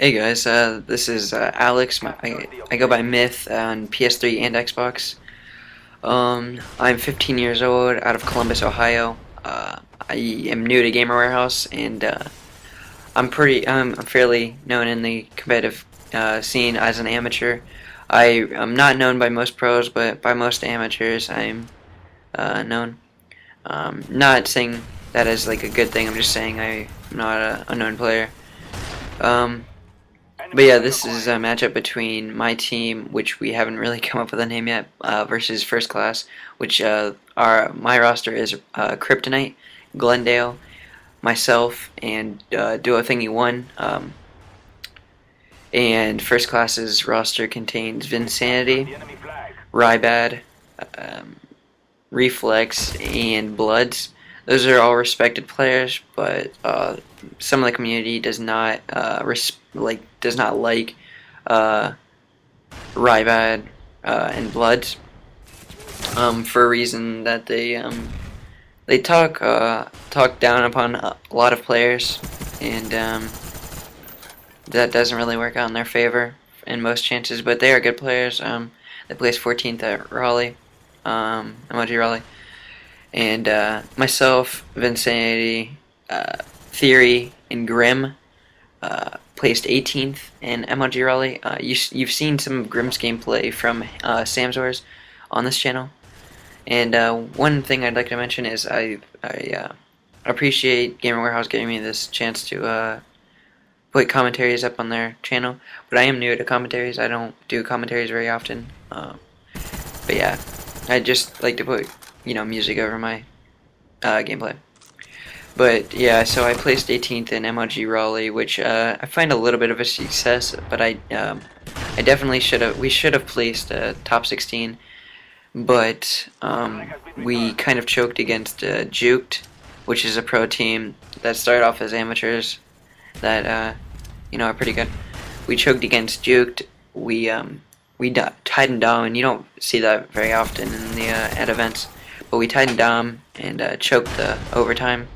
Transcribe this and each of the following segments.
Hey guys, this is Alex. I go by Myth on PS3 and Xbox. I'm 15 years old, out of Columbus, Ohio. I am new to Gamer Warehouse, and I'm fairly known in the competitive scene as an amateur. I am not known by most pros, but by most amateurs, I'm known. Not saying that as like a good thing. I'm just saying I'm not a unknown player. Um, But yeah, this is a matchup between my team, which we haven't really come up with a name yet, versus First Class, which my roster is Kryptonite, Glendale, myself, and Duo Thingy One. And First Class's roster contains Vinsanity, Rybad, um, Reflex, and Bloods. Those are all respected players, but some of the community does not does not like uh, Rybad and Bloods for a reason that they talk down upon a lot of players, and that doesn't really work out in their favor in most chances. But they are good players. They placed 14th at Raleigh, MLG Raleigh, and myself, Vinsanity, Theory, and Grim placed 18th in MLG Raleigh. You've seen some of Grim's gameplay from Samsors on this channel, and one thing I'd like to mention is I appreciate Gamer Warehouse giving me this chance to put commentaries up on their channel, but I am new to commentaries. I don't do commentaries very often, but yeah, I just like to put music over my gameplay. But yeah, so I placed 18th in MLG Raleigh, which I find a little bit of a success. But I definitely we should have placed top 16. But we kind of choked against Juked, which is a pro team that started off as amateurs that are pretty good. We choked against Juked. We tied and dom, and you don't see that very often in the at events. But we tied and dom and choked the overtime,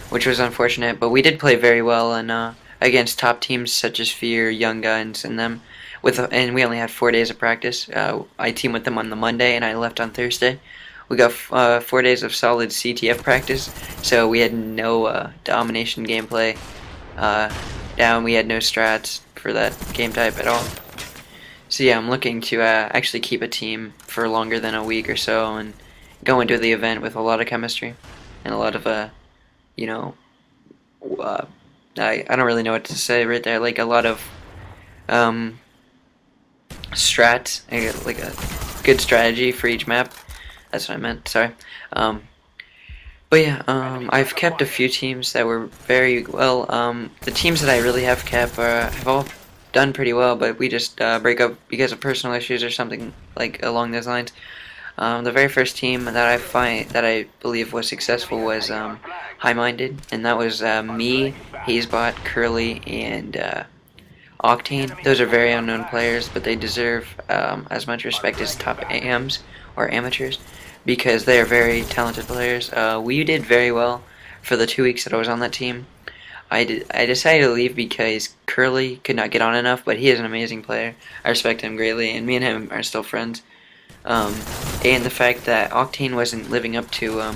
which was unfortunate, but we did play very well and against top teams such as Fear, Young Guns, and them. And we only had 4 days of practice. I teamed with them on the Monday, and I left on Thursday. We got 4 days of solid CTF practice, so we had no domination gameplay down. We had no strats for that game type at all. So yeah, I'm looking to actually keep a team for longer than a week or so and go into the event with a lot of chemistry and a lot of you know, I don't really know what to say right there. Like a lot of strats, like a good strategy for each map. That's what I meant. Sorry. But yeah, I've kept a few teams that were very well. The teams that I really have kept have all done pretty well, but we just break up because of personal issues or something like along those lines. The very first team that I believe was successful was High-Minded, and that was me, Hazebot, Curly, and Octane. Those are very unknown players, but they deserve as much respect as top AMs or amateurs because they are very talented players. We did very well for the 2 weeks that I was on that team. I decided to leave because Curly could not get on enough, but he is an amazing player. I respect him greatly, and me and him are still friends. And the fact that Octane wasn't living up to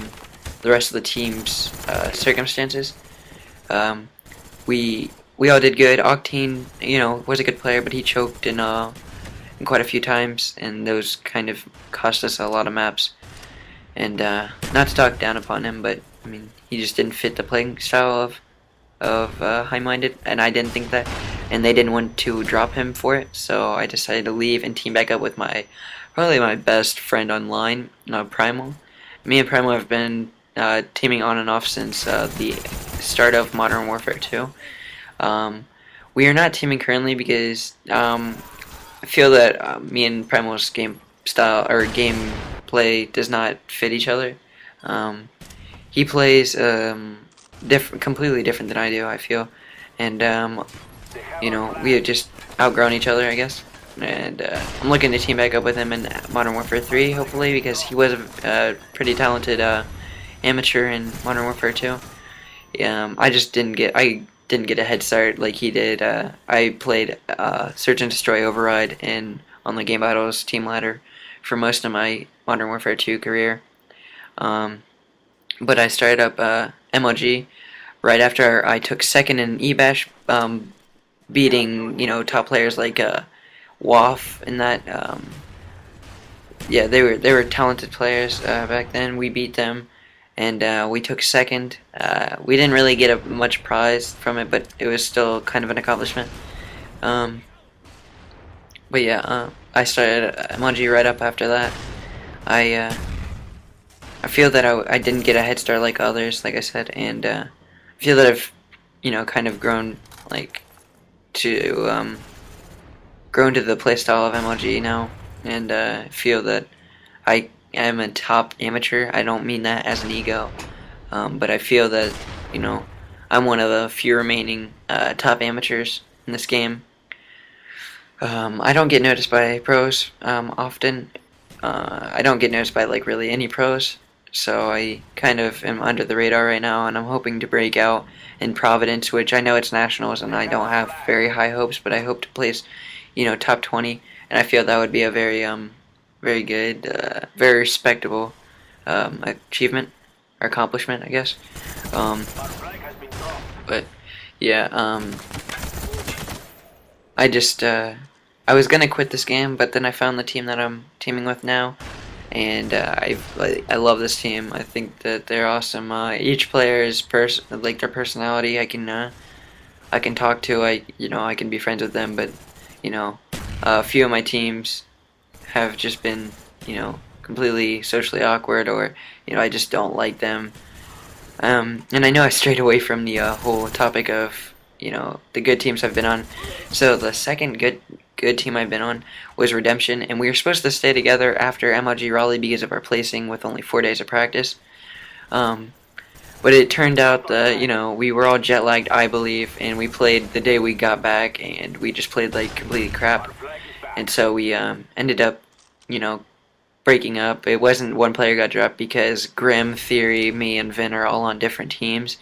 the rest of the team's circumstances. We all did good. Octane, was a good player, but he choked in quite a few times, and those kind of cost us a lot of maps. And not to talk down upon him, but I mean, he just didn't fit the playing style of High-Minded, and I didn't think that, and they didn't want to drop him for it, so I decided to leave and team back up with probably my best friend online, Primal. Me and Primal have been teaming on and off since the start of Modern Warfare 2. We are not teaming currently because I feel that me and Primal's game style or gameplay does not fit each other. He plays completely different than I do, I feel, and we have just outgrown each other, I guess. And I'm looking to team back up with him in Modern Warfare 3, hopefully, because he was a pretty talented amateur in Modern Warfare 2. I just didn't get. I didn't get a head start like he did. I played Search and Destroy Override on the Game Battles team ladder for most of my Modern Warfare 2 career. But I started up MLG right after I took second in eBash, beating top players like WAF and that. Yeah, they were talented players back then. We beat them, and we took second. We didn't really get much prize from it, but it was still kind of an accomplishment. But yeah, I started MLG right up after that. I feel that I didn't get a head start like others, like I said, and I feel that I've kind of grown to grown to the playstyle of MLG now, and feel that I am a top amateur. I don't mean that as an ego, but I feel that I'm one of the few remaining top amateurs in this game. I don't get noticed by pros often. I don't get noticed by really any pros, so I kind of am under the radar right now, and I'm hoping to break out in Providence, which I know it's nationals, and I don't have very high hopes, but I hope to place, top 20, and I feel that would be a very good, very respectable achievement or accomplishment, I guess. But yeah, I was gonna quit this game, but then I found the team that I'm teaming with now, and I love this team. I think that they're awesome. Each player is their personality. I can talk to. I can be friends with them, but a few of my teams have just been completely socially awkward, or I just don't like them. And I know I strayed away from the whole topic of the good teams I've been on. So the second good team I've been on was Redemption, and we were supposed to stay together after MLG Raleigh because of our placing with only 4 days of practice. But it turned out that we were all jet lagged, I believe, and we played the day we got back, and we just played like completely crap. And so we ended up breaking up. It wasn't one player got dropped because Grim, Theory, me, and Vin are all on different teams.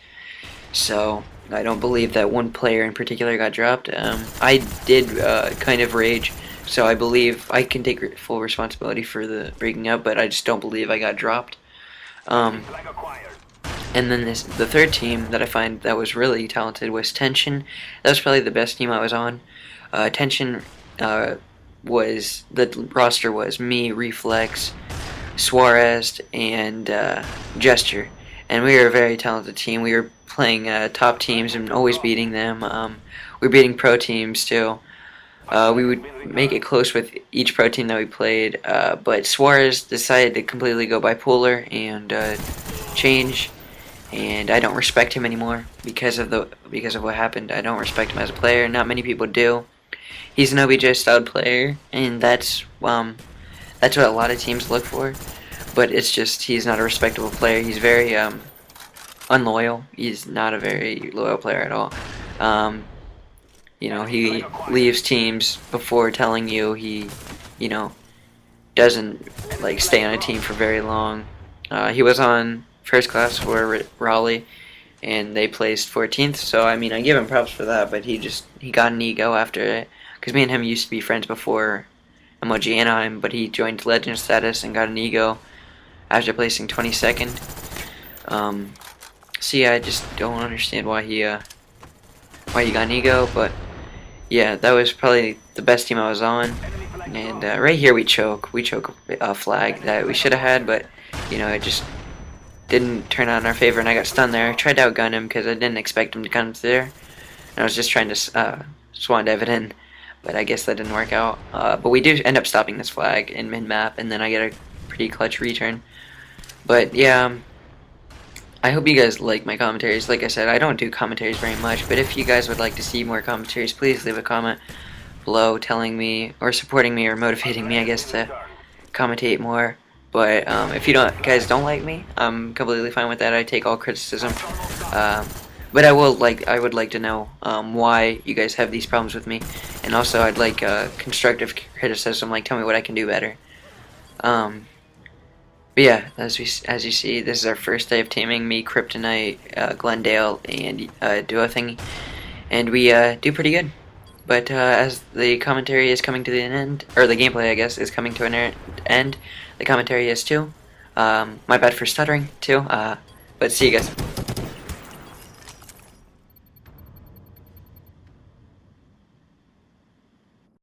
So I don't believe that one player in particular got dropped. I did kind of rage, so I believe I can take full responsibility for the breaking up, but I just don't believe I got dropped. And then the third team that I find that was really talented was Tension. That was probably the best team I was on. Tension was, the roster was me, Reflex, Suarez, and Gesture, and we were a very talented team. We were playing top teams and always beating them. We were beating pro teams too. We would make it close with each pro team that we played, but Suarez decided to completely go bipolar and change, and I don't respect him anymore because of what happened. I don't respect him as a player. Not many people do. He's an OBJ styled player, and that's what a lot of teams look for. But it's just he's not a respectable player. He's very unloyal. He's not a very loyal player at all. He leaves teams before telling you he, doesn't stay on a team for very long. He was on first class for Raleigh, and they placed 14th. So I mean, I give him props for that. But he got an ego after it, because me and him used to be friends before MLG Anaheim. But he joined Legend status and got an ego after placing 22nd. So yeah, I just don't understand why he got an ego, but yeah, that was probably the best team I was on. And right here we choke a flag that we should have had, but it just didn't turn out in our favor, and I got stunned there. I tried to outgun him because I didn't expect him to come to there, and I was just trying to swan dive it in, but I guess that didn't work out. But we do end up stopping this flag in mid-map, and then I get a pretty clutch return. But yeah, I hope you guys like my commentaries. Like I said, I don't do commentaries very much, but if you guys would like to see more commentaries, please leave a comment below telling me, or supporting me, or motivating me, I guess, to commentate more. But if you guys don't like me, I'm completely fine with that. I take all criticism. But I would like to know why you guys have these problems with me, and also I'd like constructive criticism, like tell me what I can do better. But yeah, as you see, this is our first day of teaming. Me, Kryptonite, Glendale, and Duo Thingy. and we do pretty good. But as the commentary is coming to an end, or the gameplay, I guess, is coming to an end, the commentary is too. My bad for stuttering, too. But see you guys.